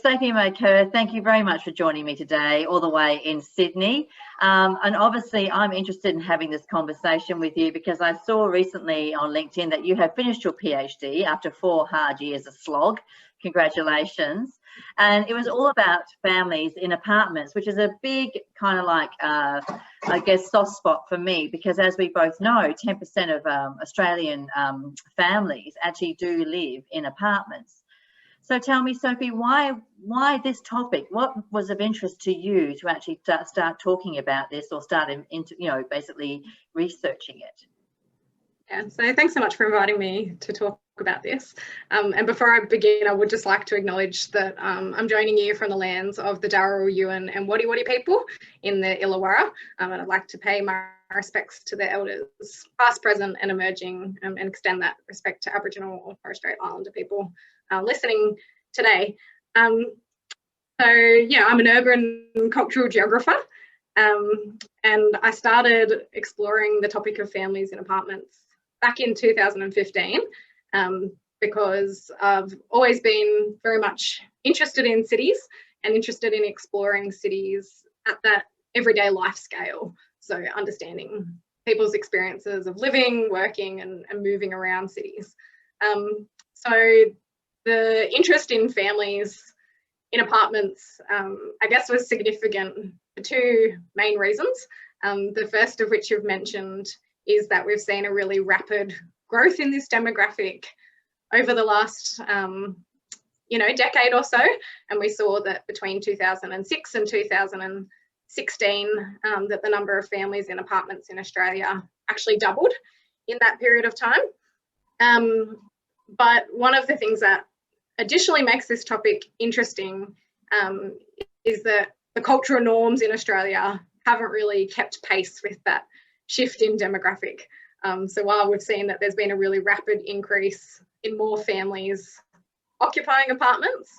Sophie May Kerr, thank you very much for joining me today, all the way in Sydney. And obviously, I'm interested in having this conversation with you because I saw recently on LinkedIn that you have finished your PhD after 4 hard years of slog. Congratulations. And it was all about families in apartments, which is a big kind of like, I guess, soft spot for me, because as we both know, 10% of Australian families actually do live in apartments. So tell me, Sophie, why this topic? What was of interest to you to actually start talking about this, or start into, basically researching it? Yeah, so thanks so much for inviting me to talk about this. And before I begin, I would just like to acknowledge that I'm joining you from the lands of the Darul, Yuin and Wadi Wadi people in the Illawarra. And I'd like to pay my respects to the elders, past, present and emerging, and extend that respect to Aboriginal or Torres Strait Islander people listening today. So yeah, I'm an urban cultural geographer, and I started exploring the topic of families in apartments back in 2015 because I've always been very much interested in cities and interested in exploring cities at that everyday life scale. So understanding people's experiences of living, working and moving around cities. So the interest in families in apartments, I guess, was significant for 2 main reasons. The first of which you've mentioned is that we've seen a really rapid growth in this demographic over the last, decade or so. And we saw that between 2006 and 2016, that the number of families in apartments in Australia actually doubled in that period of time. But one of the things that additionally makes this topic interesting is that the cultural norms in Australia haven't really kept pace with that shift in demographic. So while we've seen that there's been a really rapid increase in more families occupying apartments,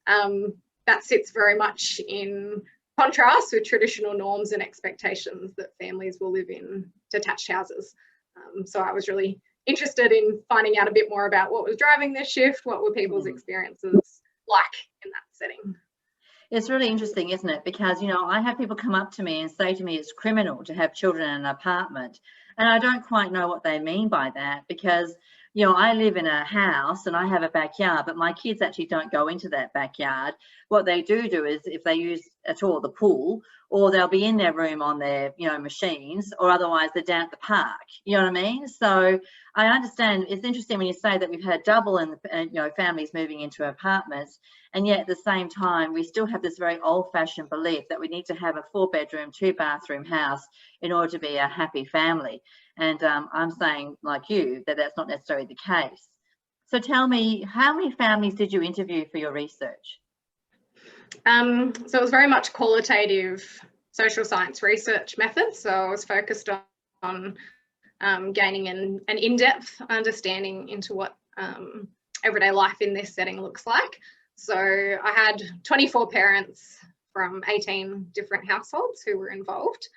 that sits very much in contrast with traditional norms and expectations that families will live in detached houses. So I was really interested in finding out a bit more about what was driving this shift, what were people's experiences like in that setting. It's really interesting, isn't it? Because, I have people come up to me and say to me it's criminal to have children in an apartment. And I don't quite know what they mean by that, because, I live in a house and I have a backyard, but my kids actually don't go into that backyard. What they do is, if they use at all the pool, or they'll be in their room on their, machines, or otherwise they're down at the park. You know what I mean? So I understand. It's interesting when you say that we've had double in, families moving into apartments, and yet at the same time, we still have this very old-fashioned belief that we need to have a 4-bedroom, 2-bathroom house in order to be a happy family. And I'm saying, like you, that that's not necessarily the case. So tell me, how many families did you interview for your research? So it was very much qualitative social science research method. So I was focused on gaining an in-depth understanding into what everyday life in this setting looks like. So I had 24 parents from 18 different households who were involved.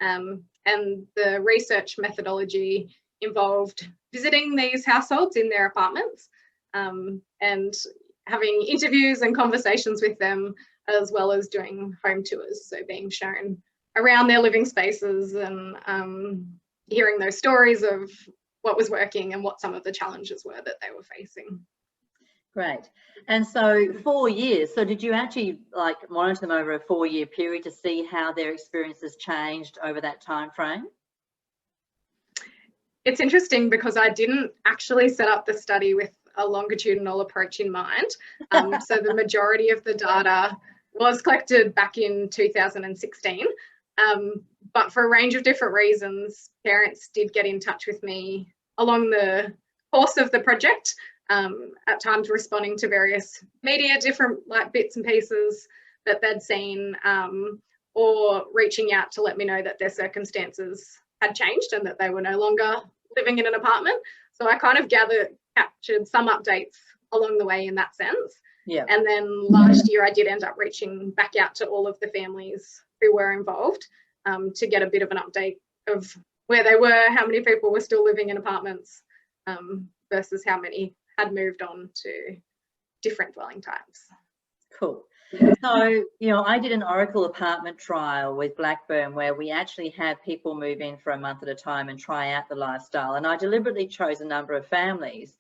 And the research methodology involved visiting these households in their apartments and having interviews and conversations with them, as well as doing home tours. So being shown around their living spaces and hearing those stories of what was working and what some of the challenges were that they were facing. Great. And so 4 years, so did you actually monitor them over a 4-year period to see how their experiences changed over that time frame? It's interesting because I didn't actually set up the study with a longitudinal approach in mind. So the majority of the data was collected back in 2016. But for a range of different reasons, parents did get in touch with me along the course of the project, at times responding to various media, different bits and pieces that they'd seen, or reaching out to let me know that their circumstances had changed and that they were no longer living in an apartment. So I kind of captured some updates along the way in that sense. Yeah. And then last year I did end up reaching back out to all of the families who were involved to get a bit of an update of where they were, how many people were still living in apartments versus how many had moved on to different dwelling types. Cool. So, you know, I did an Oracle apartment trial with Blackburn where we actually had people move in for a month at a time and try out the lifestyle. And I deliberately chose a number of families.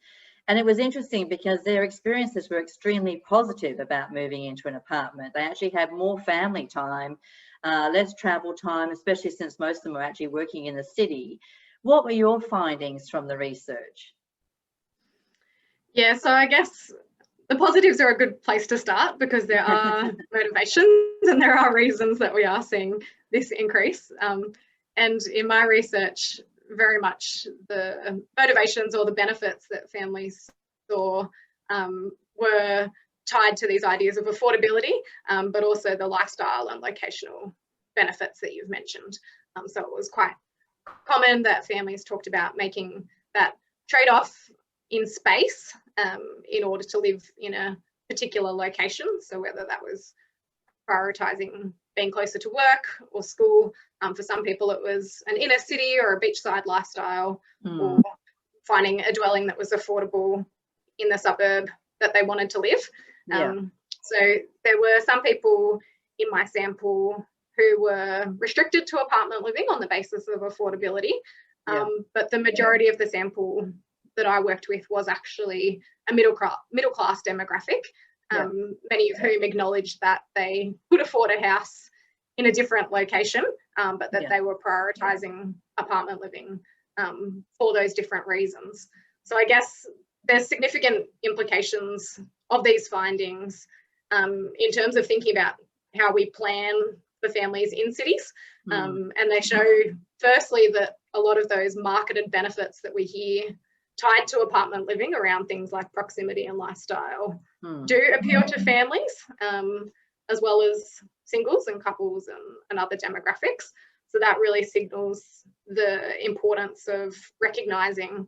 And it was interesting because their experiences were extremely positive about moving into an apartment. They actually had more family time, less travel time, especially since most of them were actually working in the city. What were your findings from the research? Yeah, so I guess the positives are a good place to start because there are motivations and there are reasons that we are seeing this increase. And in my research, very much the motivations or the benefits that families saw were tied to these ideas of affordability, but also the lifestyle and locational benefits that you've mentioned. So it was quite common that families talked about making that trade-off in space in order to live in a particular location. So whether that was prioritising being closer to work or school, for some people it was an inner city or a beachside lifestyle, or finding a dwelling that was affordable in the suburb that they wanted to live. So there were some people in my sample who were restricted to apartment living on the basis of affordability, but the majority of the sample that I worked with was actually a middle class demographic, many of whom acknowledged that they could afford a house in a different location, but that they were prioritising apartment living for those different reasons. So I guess there's significant implications of these findings in terms of thinking about how we plan for families in cities. And they show, firstly, that a lot of those marketed benefits that we hear tied to apartment living around things like proximity and lifestyle do appeal to families, as well as singles and couples and other demographics. So that really signals the importance of recognising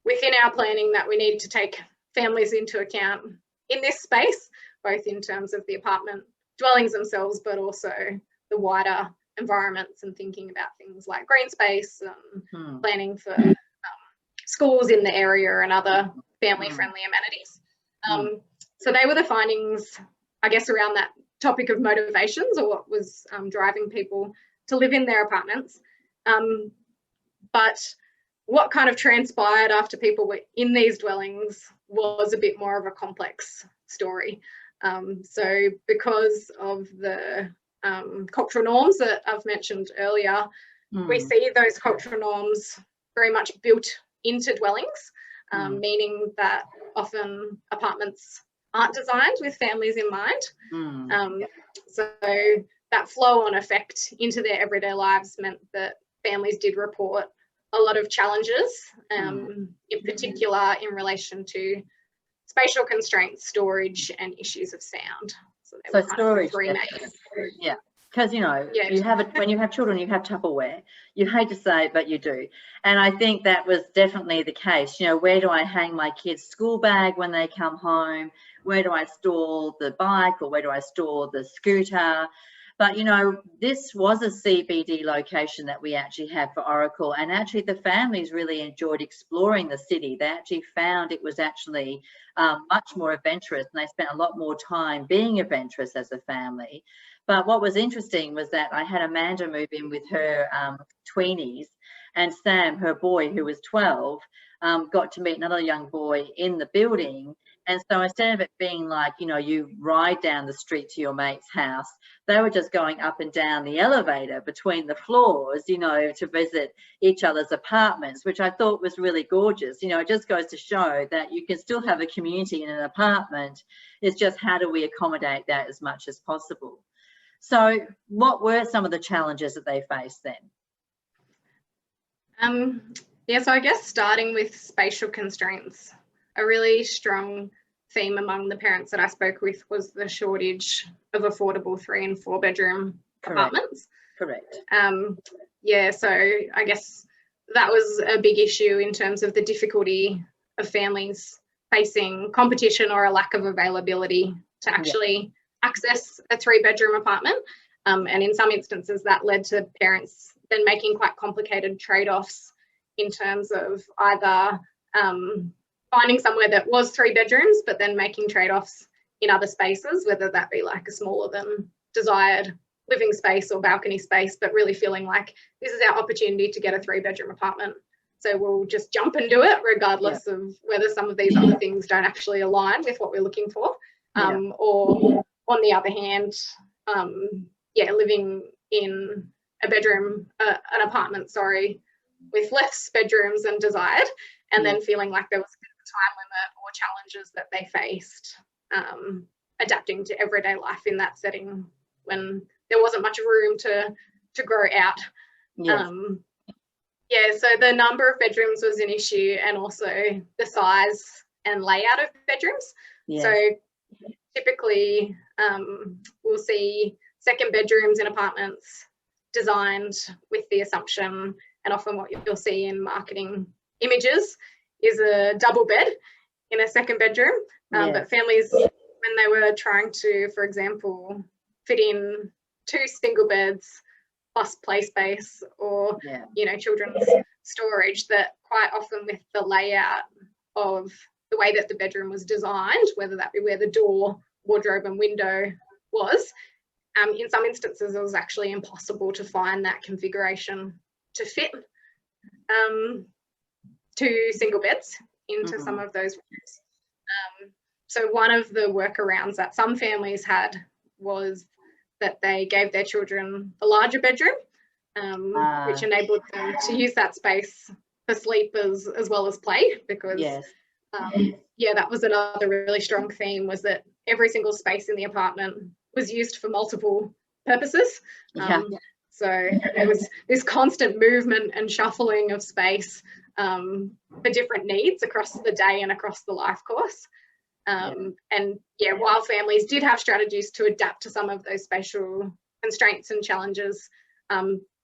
within our planning that we need to take families into account in this space, both in terms of the apartment dwellings themselves, but also the wider environments and thinking about things like green space and planning for schools in the area and other family-friendly amenities. So they were the findings, I guess, around that topic of motivations, or what was driving people to live in their apartments. But what kind of transpired after people were in these dwellings was a bit more of a complex story. So because of the cultural norms that I've mentioned earlier, we see those cultural norms very much built into dwellings, meaning that often apartments aren't designed with families in mind. So that flow-on effect into their everyday lives meant that families did report a lot of challenges, in particular in relation to spatial constraints, storage, and issues of sound. So storage, because you know, you have when you have children, you have Tupperware. You hate to say it, but you do. And I think that was definitely the case. You know, where do I hang my kids' school bag when they come home? Where do I store the bike, or where do I store the scooter? But, you know, this was a CBD location that we actually had for Oracle, and actually the families really enjoyed exploring the city. They actually found it was actually much more adventurous, and they spent a lot more time being adventurous as a family. But what was interesting was that I had Amanda move in with her tweenies, and Sam, her boy, who was 12, got to meet another young boy in the building. And so instead of it being like, you know, you ride down the street to your mate's house, they were just going up and down the elevator between the floors, you know, to visit each other's apartments, which I thought was really gorgeous. You know, it just goes to show that you can still have a community in an apartment. It's just how do we accommodate that as much as possible? So what were some of the challenges that they faced then? So I guess starting with spatial constraints, a really strong theme among the parents that I spoke with was the shortage of affordable 3 and 4 bedroom apartments. Correct. So I guess that was a big issue in terms of the difficulty of families facing competition or a lack of availability to actually access a 3-bedroom apartment. And in some instances that led to parents then making quite complicated trade-offs in terms of either finding somewhere that was 3 bedrooms, but then making trade-offs in other spaces, whether that be like a smaller than desired living space or balcony space, but really feeling like this is our opportunity to get a 3-bedroom apartment. So we'll just jump and do it, regardless of whether some of these other things don't actually align with what we're looking for. Or on the other hand, living in a bedroom, an apartment, with less bedrooms than desired, and then feeling like there was a bit of a time limit or challenges that they faced adapting to everyday life in that setting when there wasn't much room to grow out. So the number of bedrooms was an issue, and also the size and layout of bedrooms. So typically we'll see second bedrooms in apartments designed with the assumption, and often what you'll see in marketing images is a double bed in a second bedroom. But families, when they were trying to, for example, fit in 2 single beds plus play space or children's storage, that quite often with the layout of the way that the bedroom was designed, whether that be where the door, wardrobe and window was, in some instances it was actually impossible to find that configuration to fit 2 single beds into some of those rooms. So one of the workarounds that some families had was that they gave their children a larger bedroom, which enabled them to use that space for sleep as well as play, because that was another really strong theme, was that every single space in the apartment was used for multiple purposes. So there was this constant movement and shuffling of space for different needs across the day and across the life course. While families did have strategies to adapt to some of those spatial constraints and challenges,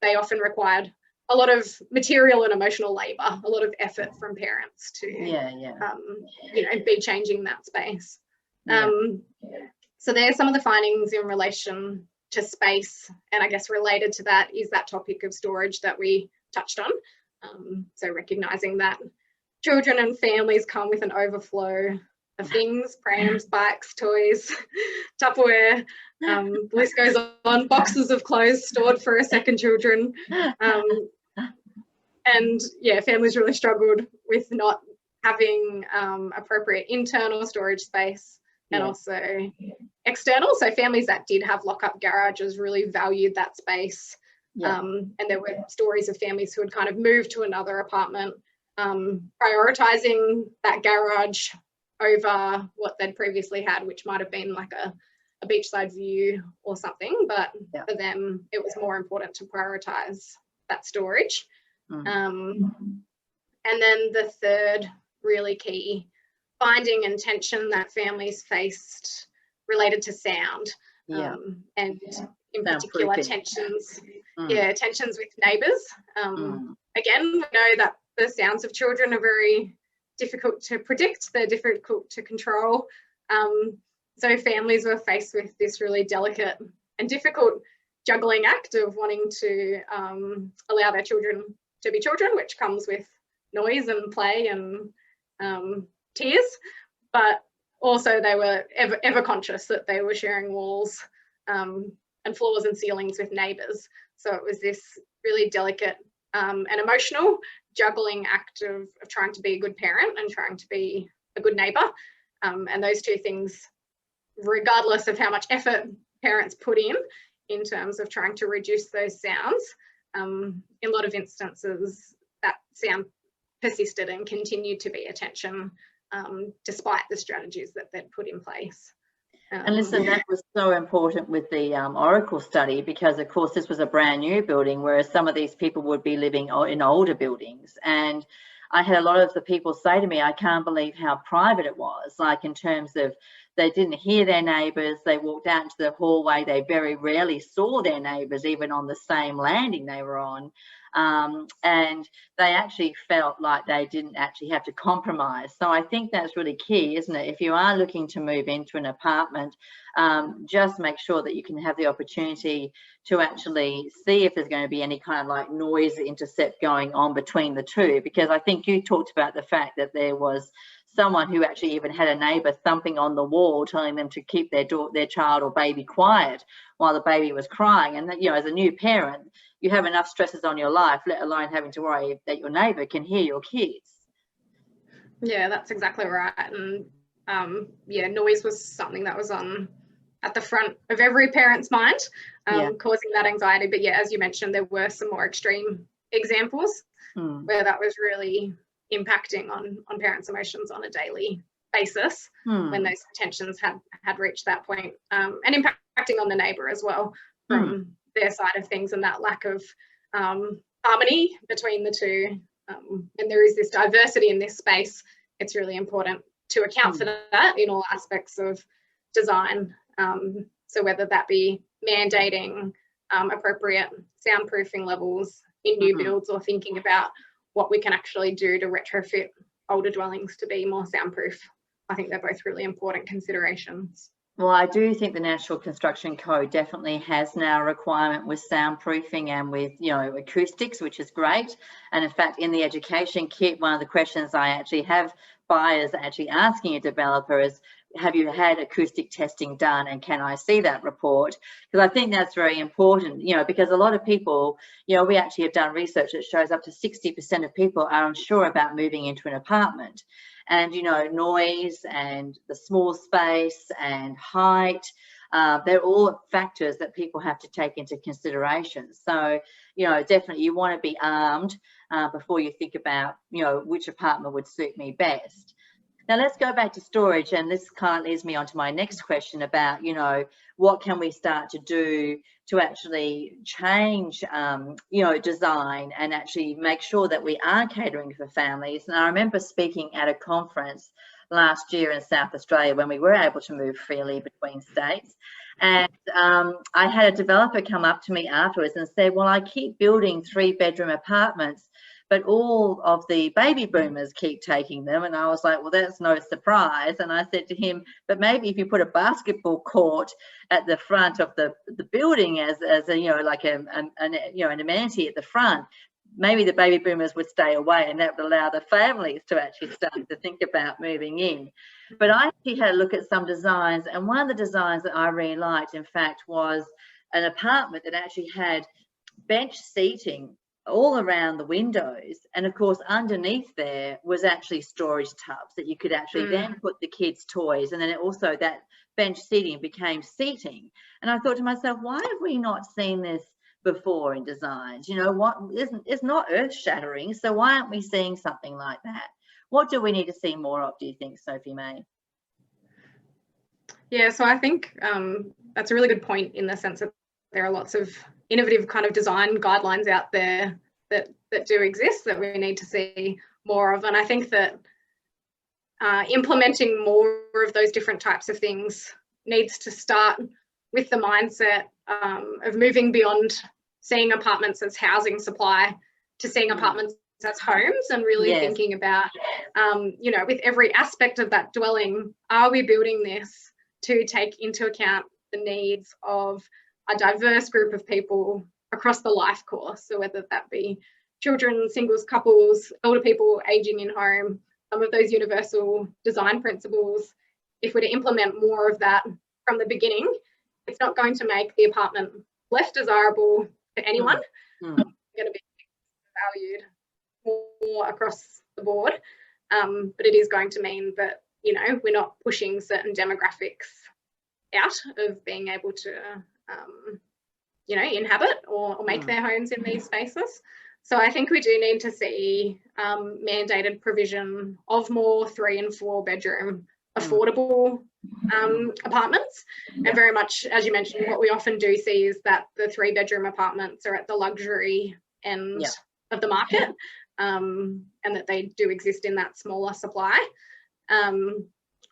they often required a lot of material and emotional labour, a lot of effort from parents to be changing that space. So there's some of the findings in relation to space, and I guess related to that is that topic of storage that we touched on. So recognising that children and families come with an overflow of things, prams, bikes, toys, Tupperware, the list goes on, boxes of clothes stored for a second children. Families really struggled with not having appropriate internal storage space and also external. So families that did have lock-up garages really valued that space. And there were stories of families who had kind of moved to another apartment, prioritising that garage over what they'd previously had, which might have been like a beachside view or something, but for them it was more important to prioritise that storage. And then the third really key finding and tension that families faced related to sound, and in particular tensions with neighbours. Again, we know that the sounds of children are very difficult to predict, they're difficult to control. So families were faced with this really delicate and difficult juggling act of wanting to allow their children to be children, which comes with noise and play and tears, but also they were ever conscious that they were sharing walls and floors and ceilings with neighbours. So it was this really delicate and emotional juggling act of trying to be a good parent and trying to be a good neighbour. And those two things, regardless of how much effort parents put in terms of trying to reduce those sounds, in a lot of instances that sound persisted and continued to be a tension despite the strategies that they'd put in place. And listen, that was so important with the Oracle study, because of course this was a brand new building, whereas some of these people would be living in older buildings. And I had a lot of the people say to me, I can't believe how private it was, like in terms of they didn't hear their neighbours, they walked out into the hallway, they very rarely saw their neighbours even on the same landing they were on. And they actually felt like they didn't actually have to compromise. So I think that's really key, isn't it? If you are looking to move into an apartment, just make sure that you can have the opportunity to actually see if there's going to be any kind of like noise intercept going on between the two, because I think you talked about the fact that there was someone who actually even had a neighbour thumping on the wall telling them to keep their child or baby quiet while the baby was crying. And that, you know, as a new parent, you have enough stresses on your life, let alone having to worry that your neighbour can hear your kids. Yeah, that's exactly right. And yeah, noise was something that was at the front of every parent's mind, causing that anxiety. But yeah, as you mentioned, there were some more extreme examples where that was really impacting on parents' emotions on a daily basis when those tensions had reached that point, and impacting on the neighbour as well from their side of things, and that lack of harmony between the two. And there is this diversity in this space. It's really important to account for that in all aspects of design. So whether that be mandating appropriate soundproofing levels in new builds, or thinking about what we can actually do to retrofit older dwellings to be more soundproof. I think they're both really important considerations. Well, I do think the National Construction Code definitely has now a requirement with soundproofing and with, you know, acoustics, which is great. And in fact, in the education kit, one of the questions I actually have buyers actually asking a developer is, have you had acoustic testing done, and can I see that report? Because I think that's very important, you know, because a lot of people, you know, we actually have done research that shows up to 60% of people are unsure about moving into an apartment. And, you know, noise and the small space and height, they're all factors that people have to take into consideration. So, you know, definitely you want to be armed before you think about, you know, which apartment would suit me best. Now let's go back to storage, and this kind of leads me on to my next question about, you know, what can we start to do to actually change, you know, design and actually make sure that we are catering for families. And I remember speaking at a conference last year in South Australia when we were able to move freely between states. And I had a developer come up to me afterwards and said, well, I keep building 3-bedroom apartments, but all of the baby boomers keep taking them. And I was like, well, that's no surprise. And I said to him, but maybe if you put a basketball court at the front of the building as a, you know, like an amenity at the front, maybe the baby boomers would stay away, and that would allow the families to actually start to think about moving in. But I actually had a look at some designs, and one of the designs that I really liked, in fact, was an apartment that actually had bench seating all around the windows, and of course underneath there was actually storage tubs that you could actually then put the kids' toys, and then it also, that bench seating became seating. And I thought to myself, why have we not seen this before in designs? You know, what it's not earth-shattering, so why aren't we seeing something like that? What do we need to see more of, do you think, Sophie May? Yeah, so I think that's a really good point, in the sense that there are lots of innovative kind of design guidelines out there that do exist that we need to see more of. And I think that implementing more of those different types of things needs to start with the mindset of moving beyond seeing apartments as housing supply to seeing apartments as homes, and really thinking about, you know, with every aspect of that dwelling, are we building this to take into account the needs of a diverse group of people across the life course? So whether that be children, singles, couples, older people aging in home, some of those universal design principles, if we're to implement more of that from the beginning, it's not going to make the apartment less desirable for anyone. It's going to be valued more across the board, but it is going to mean that, you know, we're not pushing certain demographics out of being able to you know, inhabit or make their homes in these spaces. So I think we do need to see mandated provision of more 3 and 4 bedroom affordable apartments. And very much, as you mentioned, what we often do see is that the 3-bedroom apartments are at the luxury end of the market, and that they do exist in that smaller supply.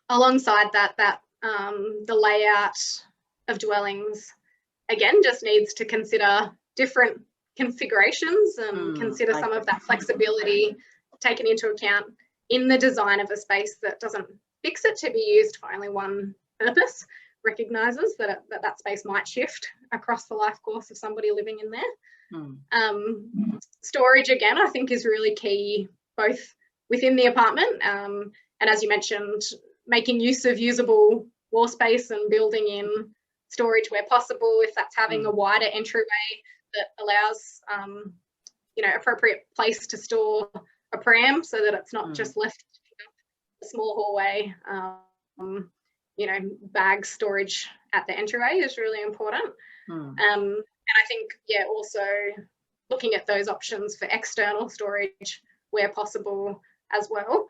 Alongside that, the layout of dwellings, again, just needs to consider different configurations and consider some of that flexibility taken into account in the design of a space that doesn't fix it to be used for only one purpose, recognises that that space might shift across the life course of somebody living in there. Storage, again, I think is really key, both within the apartment And as you mentioned, making use of usable wall space and building in storage where possible, if that's having a wider entryway that allows, you know, appropriate place to store a pram so that it's not just left a small hallway. You know, bag storage at the entryway is really important. And I think, yeah, also looking at those options for external storage where possible as well.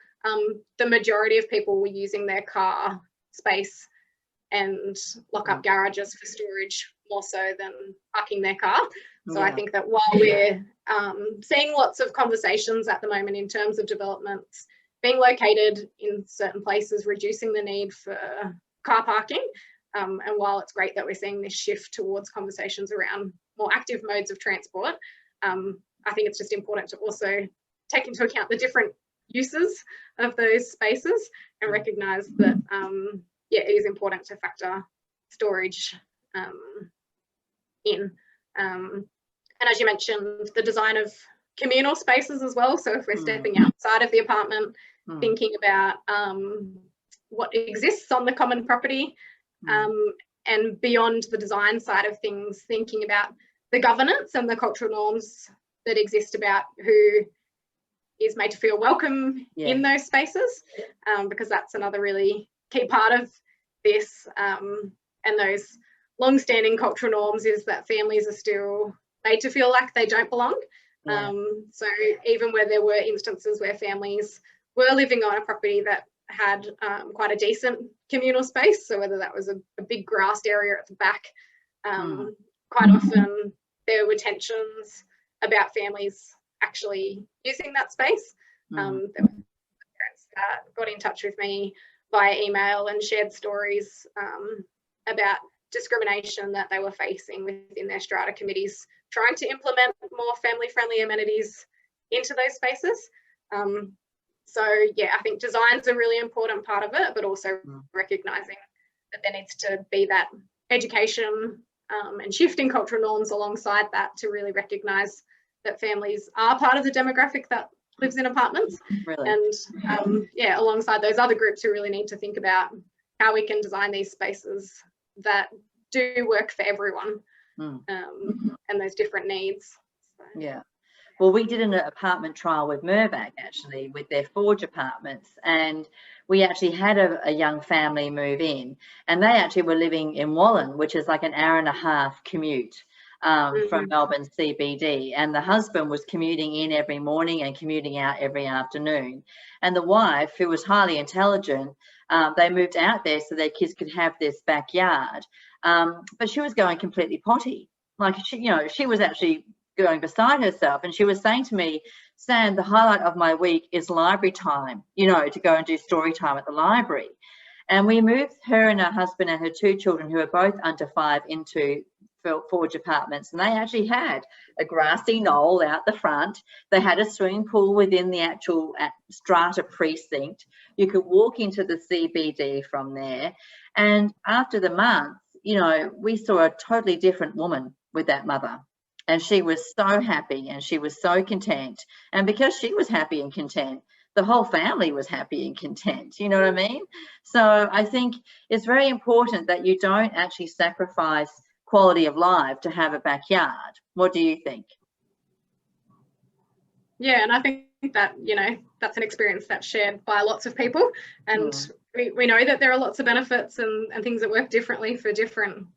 The majority of people were using their car space and lock-up garages for storage more so than parking their car. So I think that while we're seeing lots of conversations at the moment in terms of developments being located in certain places, reducing the need for car parking, and while it's great that we're seeing this shift towards conversations around more active modes of transport, I think it's just important to also take into account the different uses of those spaces and recognise that, yeah, it is important to factor storage in. And as you mentioned, the design of communal spaces as well. So if we're stepping outside of the apartment, thinking about what exists on the common property, and beyond the design side of things, thinking about the governance and the cultural norms that exist about who is made to feel welcome in those spaces, because that's another really key part of this. And those long-standing cultural norms is that families are still made to feel like they don't belong. So even where there were instances where families were living on a property that had quite a decent communal space, so whether that was a big grassed area at the back, quite often there were tensions about families actually using that space. There were parents that got in touch with me via email and shared stories about discrimination that they were facing within their strata committees, trying to implement more family-friendly amenities into those spaces. So yeah, I think design's a really important part of it, but also recognising that there needs to be that education and shifting cultural norms alongside that to really recognise that families are part of the demographic that lives in apartments. And yeah, alongside those other groups who really need to think about how we can design these spaces that do work for everyone, and those different needs. So. Yeah. Well, we did an apartment trial with Mirvac, actually, with their Forge apartments, and we actually had a young family move in, and they actually were living in Wallen, which is like an hour-and-a-half commute from Melbourne CBD, and the husband was commuting in every morning and commuting out every afternoon. And the wife, who was highly intelligent, they moved out there so their kids could have this backyard, but she was going completely potty. Like, she was actually going beside herself, and she was saying to me, Sam, the highlight of my week is library time, to go and do story time at the library. And we moved her and her husband and her 2 children, who are both under 5, into Forge apartments, and they actually had a grassy knoll out the front. They had a swimming pool within the actual strata precinct. You could walk into the CBD from there, and after the month, we saw a totally different woman with that mother. And she was so happy and she was so content. And because she was happy and content, the whole family was happy and content. You know what I mean? So I think it's very important that you don't actually sacrifice quality of life to have a backyard. What do you think? Yeah, and I think that, that's an experience that's shared by lots of people. And we know that there are lots of benefits and things that work differently for different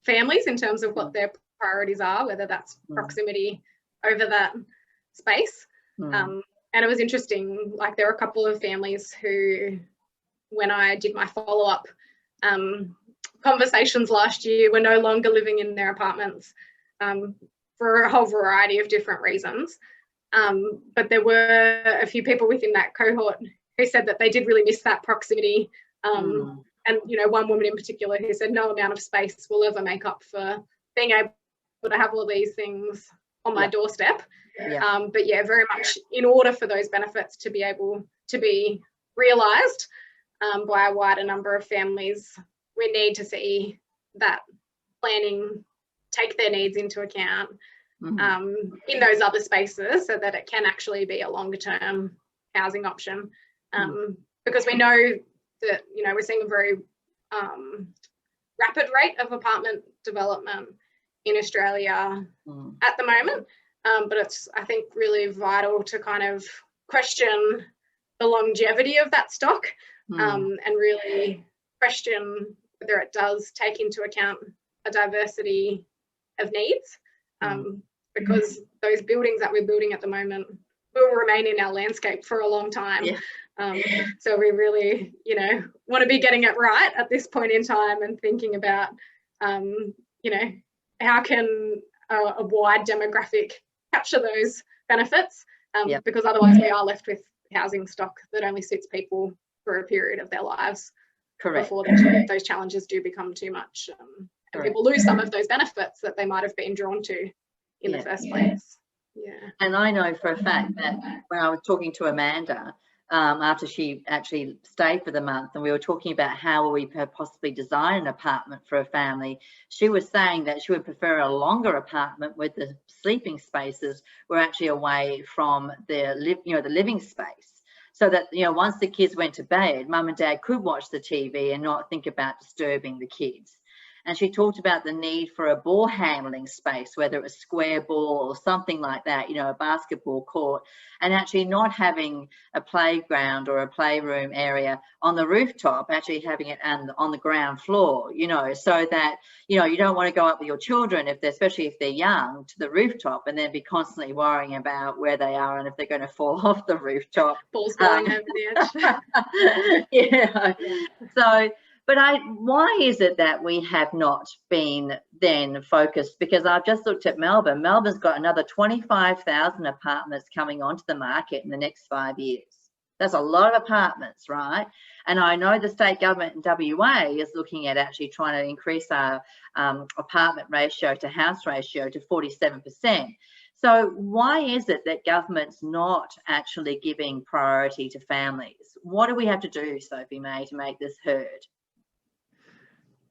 families in terms of what their priorities are, whether that's proximity over that space. And it was interesting, like there were a couple of families who, when I did my follow-up conversations last year, were no longer living in their apartments for a whole variety of different reasons. But there were a few people within that cohort who said that they did really miss that proximity. And, one woman in particular who said no amount of space will ever make up for being able to have all these things on my doorstep. But yeah, very much in order for those benefits to be able to be realised by a wider number of families, we need to see that planning take their needs into account in those other spaces so that it can actually be a longer term housing option. because we know that, you know, we're seeing a very rapid rate of apartment development in Australia at the moment. But it's, I think, really vital to kind of question the longevity of that stock, and really question whether it does take into account a diversity of needs, because those buildings that we're building at the moment will remain in our landscape for a long time. So we really, you know, want to be getting it right at this point in time and thinking about, you know, how can a wide demographic capture those benefits, because otherwise we are left with housing stock that only suits people for a period of their lives. Correct. Before those challenges do become too much, and people lose some of those benefits that they might have been drawn to in the first place. And I know for a fact that when I was talking to Amanda, after she actually stayed for the month, and we were talking about how we could possibly design an apartment for a family, she was saying that she would prefer a longer apartment with the sleeping spaces were actually away from the living space, so that, you know, once the kids went to bed, mum and dad could watch the TV and not think about disturbing the kids. And she talked about the need for a ball handling space, whether it was square ball or something like that, you know, a basketball court, and actually not having a playground or a playroom area on the rooftop, actually having it on the ground floor, you know, so that, you know, you don't want to go up with your children, especially if they're young, to the rooftop and then be constantly worrying about where they are and if they're going to fall off the rooftop. Balls going over the edge. So, but why is it that we have not been then focused? Because I've just looked at Melbourne. Melbourne's got another 25,000 apartments coming onto the market in the next 5 years. That's a lot of apartments, right? And I know the state government in WA is looking at actually trying to increase our apartment ratio to house ratio to 47%. So why is it that government's not actually giving priority to families? What do we have to do, Sophie May, to make this heard?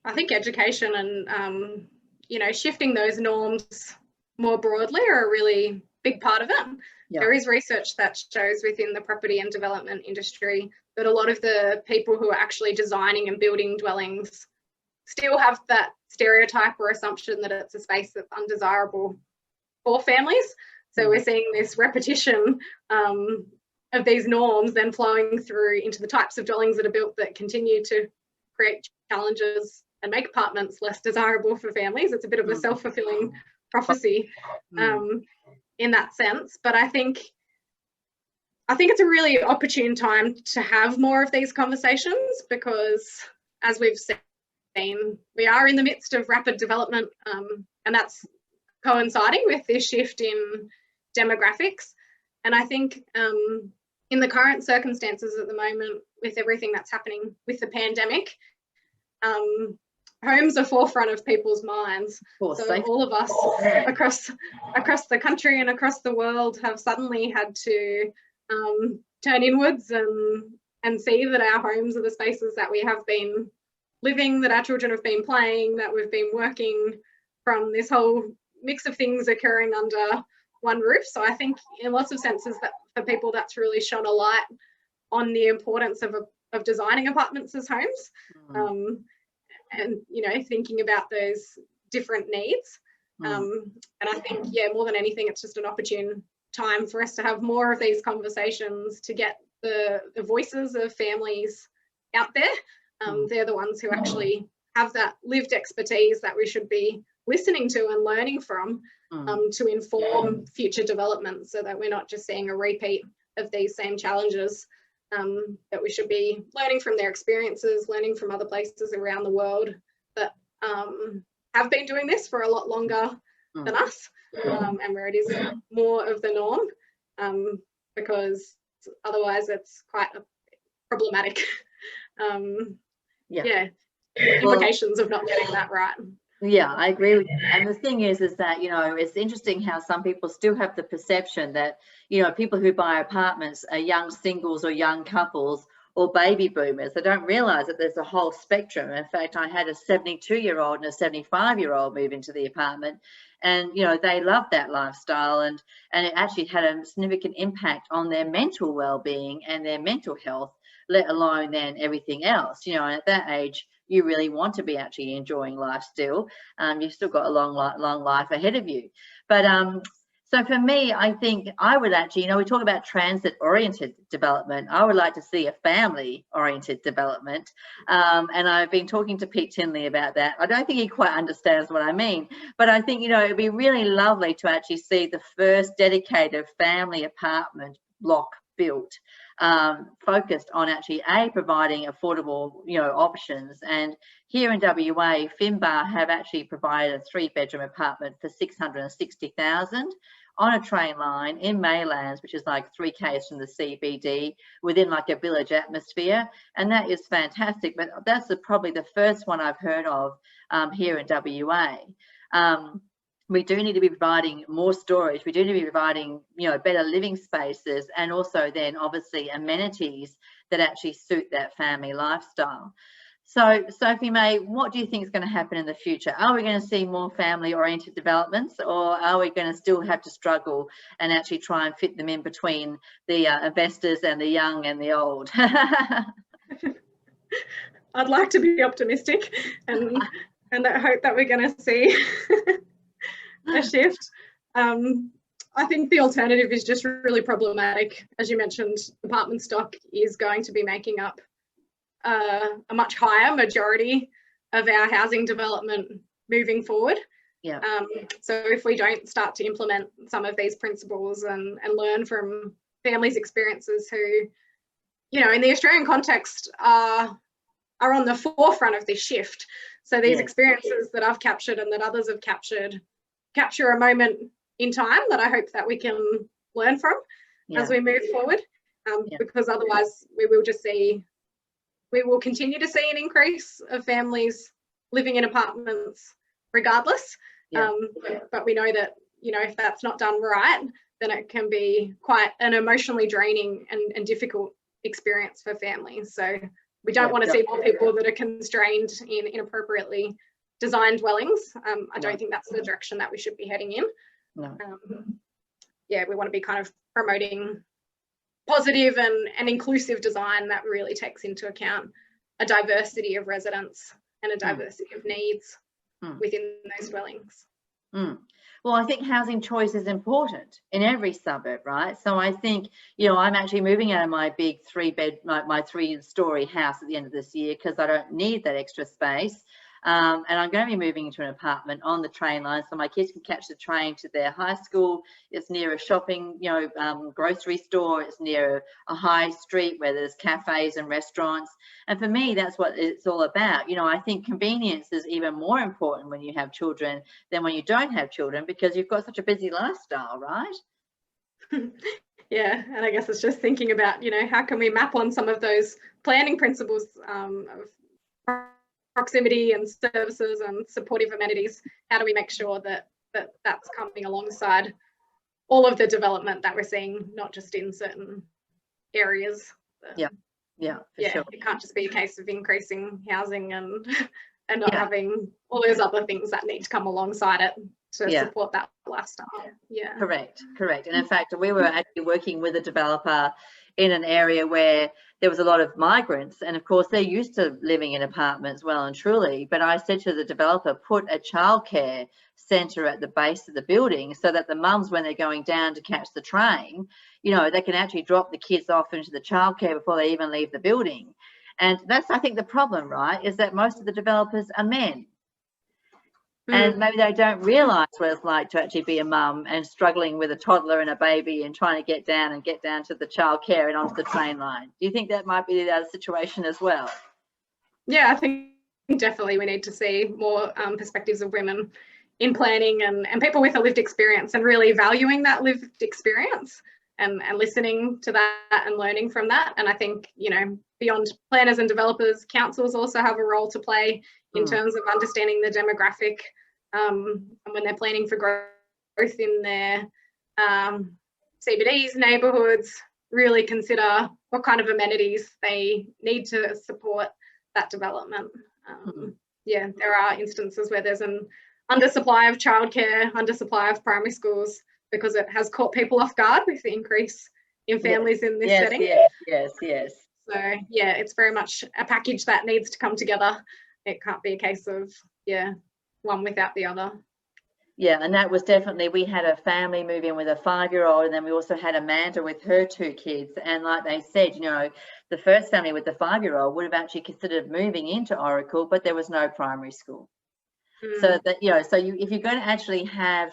I think education and, you know, shifting those norms more broadly are a really big part of it. There is research that shows within the property and development industry that a lot of the people who are actually designing and building dwellings still have that stereotype or assumption that it's a space that's undesirable for families. So we're seeing this repetition of these norms then flowing through into the types of dwellings that are built that continue to create challenges and make apartments less desirable for families. It's a bit of a self-fulfilling prophecy in that sense. But I think it's a really opportune time to have more of these conversations, because as we've seen, we are in the midst of rapid development, and that's coinciding with this shift in demographics. And I think in the current circumstances at the moment, with everything that's happening with the pandemic, homes are forefront of people's minds. So all of us across the country and across the world have suddenly had to turn inwards and see that our homes are the spaces that we have been living, that our children have been playing, that we've been working from, this whole mix of things occurring under one roof. So I think in lots of senses that for people that's really shone a light on the importance of designing apartments as homes. And, you know, thinking about those different needs. And I think, more than anything, it's just an opportune time for us to have more of these conversations, to get the voices of families out there. They're the ones who actually have that lived expertise that we should be listening to and learning from, to inform future development, so that we're not just seeing a repeat of these same challenges. That we should be learning from their experiences, learning from other places around the world that have been doing this for a lot longer than us, and where it is more of the norm, because otherwise it's quite problematic. Implications of not getting that right. Yeah, I agree with you. And the thing is that, you know, it's interesting how some people still have the perception that, you know, people who buy apartments are young singles or young couples or baby boomers. They don't realize that there's a whole spectrum. In fact, I had a 72-year-old and a 75-year-old move into the apartment, and, you know, they loved that lifestyle, and it actually had a significant impact on their mental well-being and their mental health let alone then everything else, you know. And at that age, you really want to be actually enjoying life still. You've still got a long life ahead of you. But so for me, I think I would actually, you know, we talk about transit-oriented development. I would like to see a family-oriented development. And I've been talking to Pete Tinley about that. I don't think he quite understands what I mean, but I think, you know, it'd be really lovely to actually see the first dedicated family apartment block built, focused on actually providing affordable, you know, options. And here in WA, Finbar have actually provided a 3-bedroom apartment for $660,000 on a train line in Maylands, which is like 3 k's from the CBD, within like a village atmosphere, and that is fantastic. But that's probably the first one I've heard of here in WA. We do need to be providing more storage. We do need to be providing, you know, better living spaces, and also then obviously amenities that actually suit that family lifestyle. So Sophie May, what do you think is going to happen in the future? Are we going to see more family-oriented developments, or are we going to still have to struggle and actually try and fit them in between the investors and the young and the old? I'd like to be optimistic and I hope that we're going to see a shift. I think the alternative is just really problematic. As you mentioned, apartment stock is going to be making up a much higher majority of our housing development moving forward. Yeah. So if we don't start to implement some of these principles and learn from families' experiences who, you know, in the Australian context are on the forefront of this shift. So these experiences that I've captured and that others have capture a moment in time that I hope that we can learn from as we move forward, because otherwise we will continue to see an increase of families living in apartments regardless. But we know that, you know, if that's not done right, then it can be quite an emotionally draining and difficult experience for families. So we don't want to see more people that are constrained in inappropriately designed dwellings. I don't think that's the direction that we should be heading in. No. We want to be kind of promoting positive and inclusive design that really takes into account a diversity of residents and a diversity of needs within those dwellings. Well, I think housing choice is important in every suburb, right? So I think, you know, I'm actually moving out of my big my 3-story house at the end of this year because I don't need that extra space. And I'm going to be moving into an apartment on the train line, so my kids can catch the train to their high school. It's near a shopping, you know, grocery store. It's near a high street where there's cafes and restaurants. And for me, that's what it's all about. You know, I think convenience is even more important when you have children than when you don't have children, because you've got such a busy lifestyle, right? Yeah, and I guess it's just thinking about, you know, how can we map on some of those planning principles of proximity and services and supportive amenities? How do we make sure that that's coming alongside all of the development that we're seeing, not just in certain areas? Sure. It can't just be a case of increasing housing and not having all those other things that need to come alongside it to support that lifestyle. Correct. And in fact, we were actually working with a developer in an area where there was a lot of migrants, and of course they're used to living in apartments well and truly, but I said to the developer, put a childcare centre at the base of the building so that the mums, when they're going down to catch the train, you know, they can actually drop the kids off into the childcare before they even leave the building. And that's, I think, the problem, right, is that most of the developers are men. And maybe they don't realise what it's like to actually be a mum and struggling with a toddler and a baby and trying to get down to the childcare and onto the train line. Do you think that might be the other situation as well? Yeah, I think definitely we need to see more perspectives of women in planning and people with a lived experience, and really valuing that lived experience and listening to that and learning from that. And I think, you know, beyond planners and developers, councils also have a role to play in terms of understanding the demographic, and when they're planning for growth in their CBDs, neighbourhoods, really consider what kind of amenities they need to support that development. There are instances where there's an undersupply of childcare, undersupply of primary schools, because it has caught people off guard with the increase in families in this setting. Yes. So yeah, it's very much a package that needs to come together. It can't be a case of, yeah, one without the other. Yeah, and that was definitely, we had a family move in with a 5-year-old, and then we also had Amanda with her 2 kids. And like they said, you know, the first family with the 5-year-old would have actually considered moving into Oracle, but there was no primary school. So that, you know, so if you're going to actually have,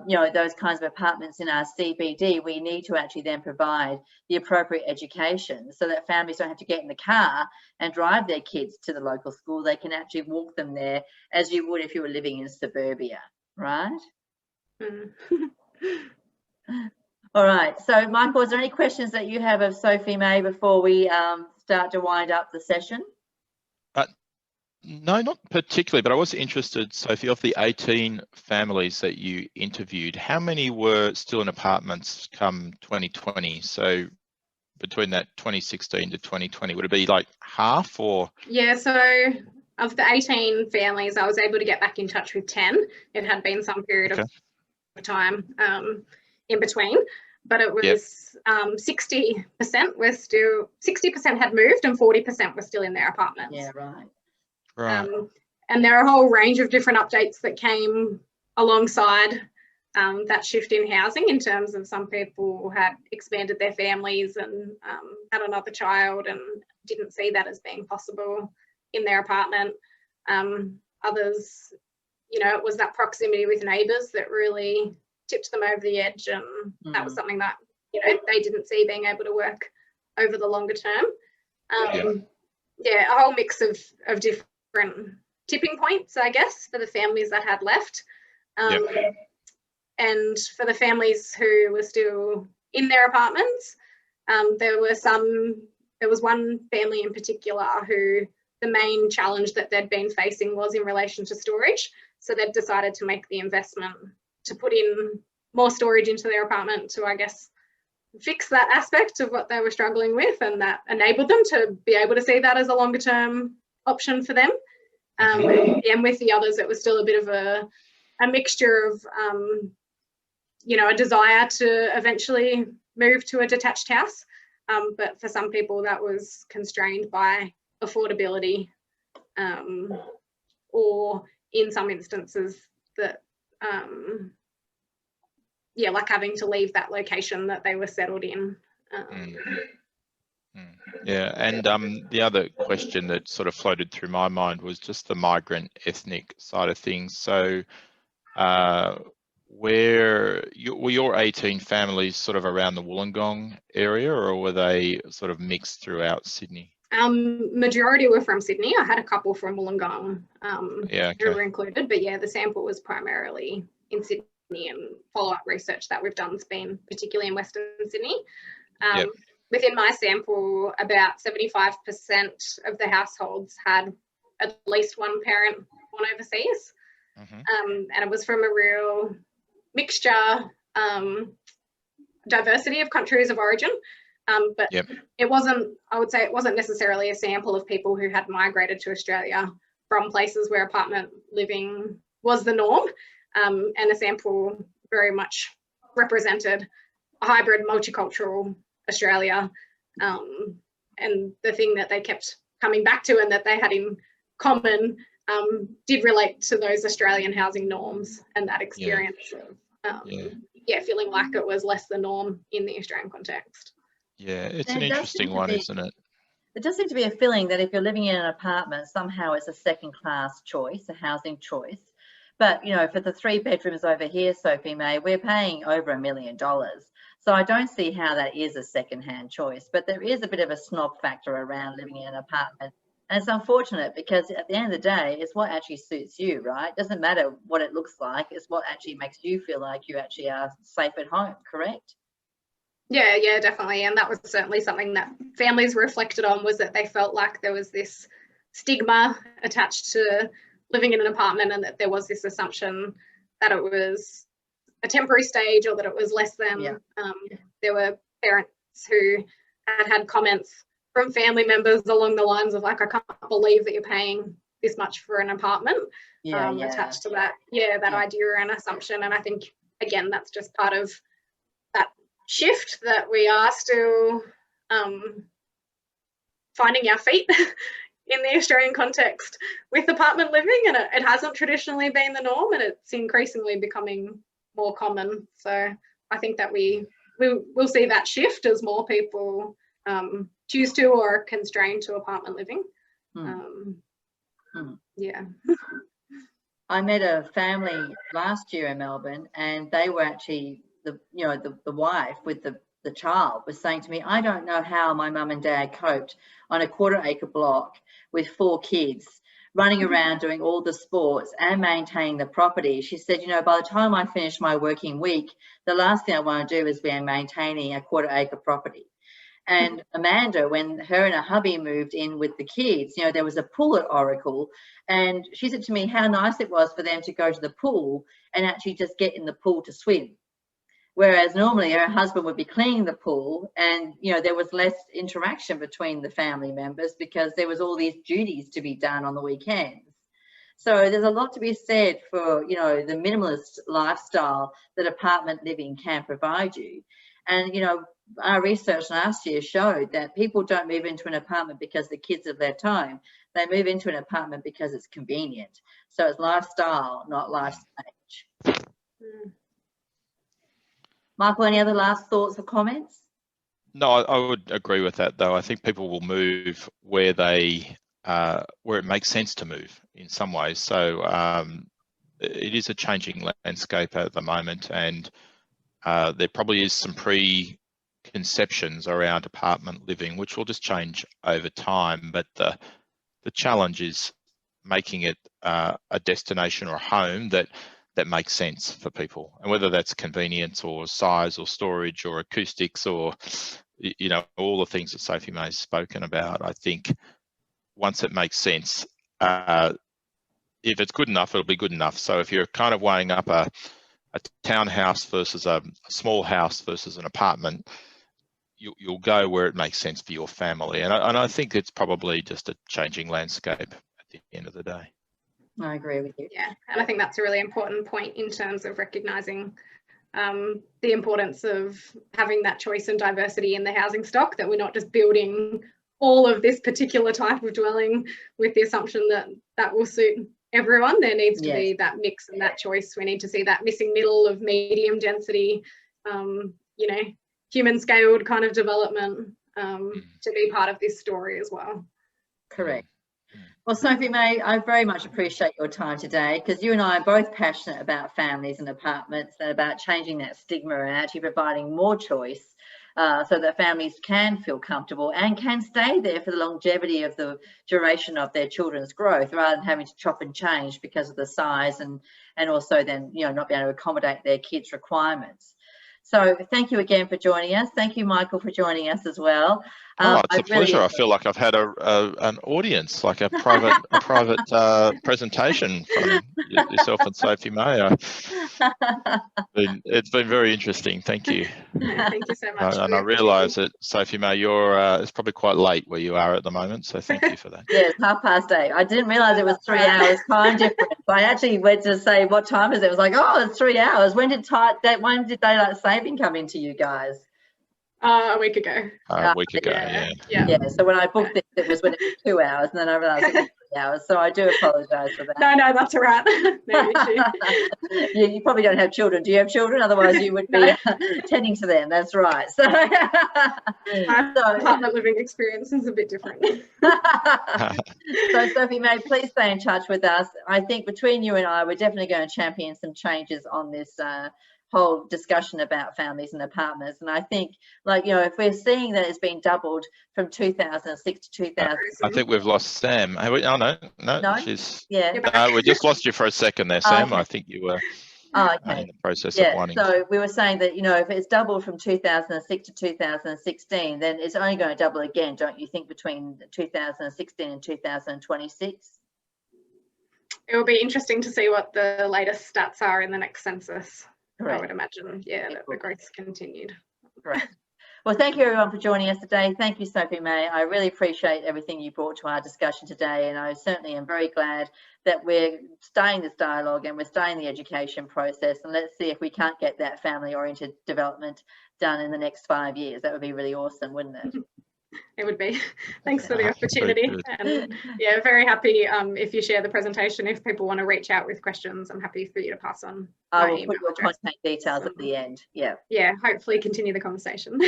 you know, those kinds of apartments in our CBD, we need to actually then provide the appropriate education so that families don't have to get in the car and drive their kids to the local school. They can actually walk them there as you would if you were living in suburbia, right? All right. So, Michael, is there any questions that you have of Sophie May before we start to wind up the session? No, not particularly, but I was interested, Sophie, of the 18 families that you interviewed, how many were still in apartments come 2020? So between that 2016 to 2020, would it be like half or? Yeah, so of the 18 families, I was able to get back in touch with 10. It had been some period of time in between, but it was 60% were still, 60% had moved and 40% were still in their apartments. Yeah, right. Right. And there are a whole range of different updates that came alongside that shift in housing, in terms of some people had expanded their families and had another child and didn't see that as being possible in their apartment. Others, you know, it was that proximity with neighbours that really tipped them over the edge, and that was something that, you know, they didn't see being able to work over the longer term. Yeah, a whole mix of different tipping points, I guess, for the families that had left. And for the families who were still in their apartments, there was one family in particular who the main challenge that they'd been facing was in relation to storage. So they'd decided to make the investment to put in more storage into their apartment to, I guess, fix that aspect of what they were struggling with, and that enabled them to be able to see that as a longer term option for them. And with the others, it was still a bit of a mixture of, you know, a desire to eventually move to a detached house. But for some people that was constrained by affordability, or in some instances that, yeah, like having to leave that location that they were settled in. Yeah, and the other question that sort of floated through my mind was just the migrant ethnic side of things. So were your 18 families sort of around the Wollongong area, or were they sort of mixed throughout Sydney? Majority were from Sydney. I had a couple from Wollongong who were included, but yeah, the sample was primarily in Sydney, and follow-up research that we've done has been particularly in Western Sydney. Within my sample, about 75% of the households had at least one parent born overseas. And it was from a real mixture, diversity of countries of origin. But it wasn't, I would say it wasn't necessarily a sample of people who had migrated to Australia from places where apartment living was the norm. And a sample very much represented a hybrid multicultural Australia. And the thing that they kept coming back to and that they had in common did relate to those Australian housing norms and that experience of feeling like it was less the norm in the Australian context. Yeah, it's an interesting one, isn't it? There does seem to be a feeling that if you're living in an apartment, somehow it's a second-class choice, a housing choice. But, you know, for the 3 bedrooms over here, Sophie May, we're paying over $1 million. So I don't see how that is a second-hand choice. But there is a bit of a snob factor around living in an apartment. And it's unfortunate because at the end of the day, it's what actually suits you, right? It doesn't matter what it looks like. It's what actually makes you feel like you actually are safe at home, correct? Yeah, definitely. And that was certainly something that families reflected on, was that they felt like there was this stigma attached to living in an apartment, and that there was this assumption that it was a temporary stage or that it was less than. There were parents who had comments from family members along the lines of like, I can't believe that you're paying this much for an apartment, attached to that, that idea and assumption. And I think, again, that's just part of that shift that we are still finding our feet in the Australian context with apartment living, and it hasn't traditionally been the norm, and it's increasingly becoming more common. So I think that we'll see that shift as more people choose to or are constrained to apartment living. Yeah. I met a family last year in Melbourne, and they were actually the wife with the child was saying to me, I don't know how my mum and dad coped on a 1/4 acre block with 4 kids running around doing all the sports and maintaining the property. She said, by the time I finish my working week, the last thing I want to do is be maintaining a 1/4 acre property. And Amanda, when her and her hubby moved in with the kids, there was a pool at Oracle, and she said to me how nice it was for them to go to the pool and actually just get in the pool to swim. Whereas normally her husband would be cleaning the pool, and there was less interaction between the family members because there was all these duties to be done on the weekends. So there's a lot to be said for the minimalist lifestyle that apartment living can provide you. And our research last year showed that people don't move into an apartment because the kids have left home. They move into an apartment because it's convenient. So it's lifestyle, not life stage. Michael, any other last thoughts or comments? No, I would agree with that, though. I think people will move where it makes sense to move in some ways. So it is a changing landscape at the moment, and there probably is some preconceptions around apartment living, which will just change over time. But the challenge is making it a destination or a home that makes sense for people, and whether that's convenience or size or storage or acoustics or all the things that Sophie May has spoken about. I think once it makes sense, if it's good enough, it'll be good enough. So if you're kind of weighing up a townhouse versus a small house versus an apartment, you'll go where it makes sense for your family, and I think it's probably just a changing landscape at the end of the day. I agree with you. Yeah, and I think that's a really important point in terms of recognising the importance of having that choice and diversity in the housing stock, that we're not just building all of this particular type of dwelling with the assumption that will suit everyone. There needs to be that mix and that choice. We need to see that missing middle of medium density, human scaled kind of development to be part of this story as well. Correct. Well, Sophie May, I very much appreciate your time today, because you and I are both passionate about families and apartments and about changing that stigma and actually providing more choice so that families can feel comfortable and can stay there for the longevity of the duration of their children's growth, rather than having to chop and change because of the size and also then, not being able to accommodate their kids' requirements. So thank you again for joining us. Thank you, Michael, for joining us as well. It's a pleasure. I feel like I've had an audience, like a private presentation from yourself and Sophie May. It's been very interesting. Thank you. Yeah, thank you so much. And I realise that, Sophie May, it's probably quite late where you are at the moment, so thank you for that. Yeah, it's 8:30. I didn't realise it was 3 hours time difference. I actually went to say, what time is it? It was like, oh, it's 3 hours. When did daylight saving come into you guys? A week ago. A week ago, yeah. So when I booked it was when it was 2 hours, and then I realised it was 3 hours. So I do apologise for that. No, that's all right. No issue. You probably don't have children. Do you have children? Otherwise, you would be tending to them. That's right. So, apartment living experience is a bit different. So Sophie May, please stay in touch with us. I think between you and I, we're definitely going to champion some changes on this whole discussion about families and apartments. And I think, if we're seeing that it's been doubled from 2006 to 2000. I think we've lost Sam. Have we? Oh, no, she's. Yeah. No, we just lost you for a second there, Sam. Okay. I think you were in the process of winding. So we were saying that, if it's doubled from 2006 to 2016, then it's only going to double again, don't you think, between 2016 and 2026? It will be interesting to see what the latest stats are in the next census. Correct. I would imagine, that the growth's continued. Correct. Well, thank you everyone for joining us today. Thank you, Sophie May. I really appreciate everything you brought to our discussion today, and I certainly am very glad that we're starting this dialogue and we're starting the education process, and let's see if we can't get that family-oriented development done in the next 5 years. That would be really awesome, wouldn't it? It would be. Thanks for the Very opportunity. good. And yeah, very happy if you share the presentation. If people want to reach out with questions, I'm happy for you to pass on. I will put your contact details at the end. Yeah. Yeah, hopefully continue the conversation.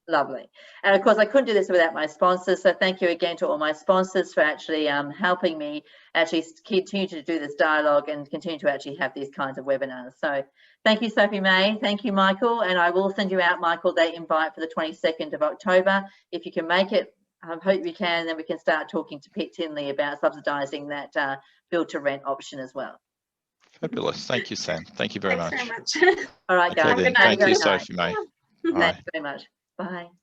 Lovely. And of course, I couldn't do this without my sponsors. So thank you again to all my sponsors for actually helping me actually continue to do this dialogue and continue to actually have these kinds of webinars. So thank you, Sophie May. Thank you, Michael. And I will send you out, Michael, that invite for the 22nd of October. If you can make it, I hope you can, then we can start talking to Pete Tinley about subsidising that build to rent option as well. Fabulous. Thank you, Sam. Thank you very much. Thanks very much. All right, guys. Okay, then. Thank you, Sophie May. Thanks very much. Bye.